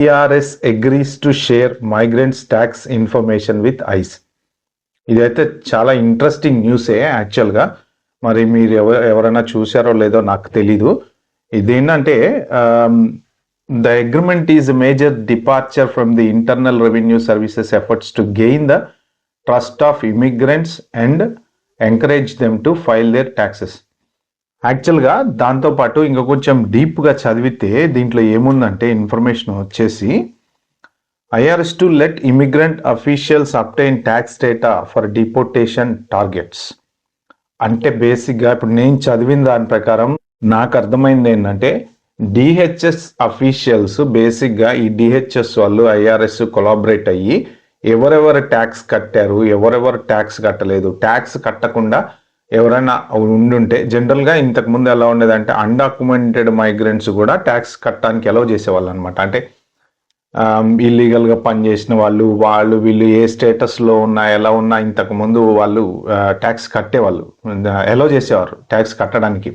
TRS agrees to share migrants tax information with ice. ఇదైతే చాలా interesting న్యూసే యాక్చువల్గా. మరి మీరు ఎవరైనా చూసారో లేదో నాకు తెలీదు. ఇదేంటంటే the agreement is major departure from the internal revenue services efforts to gain the trust of immigrants and encourage them to file their taxes. యాక్చువల్గా దాంతోపాటు ఇంకా కొంచెం డీప్గా చదివితే దీంట్లో ఏముందంటే ఇన్ఫర్మేషన్ వచ్చేసి IRS to let immigrant officials obtain tax data for deportation targets. అంటే బేసిక్గా ఇప్పుడు నేను చదివిన దాని ప్రకారం నాకు అర్థమైంది ఏంటంటే డిహెచ్ఎస్ అఫీషియల్స్ బేసిక్గా ఈ డిహెచ్ఎస్ వాళ్ళు IRS కొలాబరేట్ అయ్యి ఎవరెవరు ట్యాక్స్ కట్టారు, ఎవరెవరు ట్యాక్స్ కట్టలేదు, ట్యాక్స్ కట్టకుండా ఎవరైనా ఉండుంటే జనరల్గా ఇంతకుముందు ఎలా ఉండేదంటే అన్డాక్యుమెంటెడ్ మైగ్రెంట్స్ కూడా ట్యాక్స్ కట్టడానికి అలౌ చేసేవాళ్ళు అనమాట. అంటే ఇల్లీగల్గా పనిచేసిన వాళ్ళు వీళ్ళు ఏ స్టేటస్లో ఉన్నా ఎలా ఉన్నా ఇంతకుముందు వాళ్ళు ట్యాక్స్ కట్టేవాళ్ళు, అలౌ చేసేవారు ట్యాక్స్ కట్టడానికి.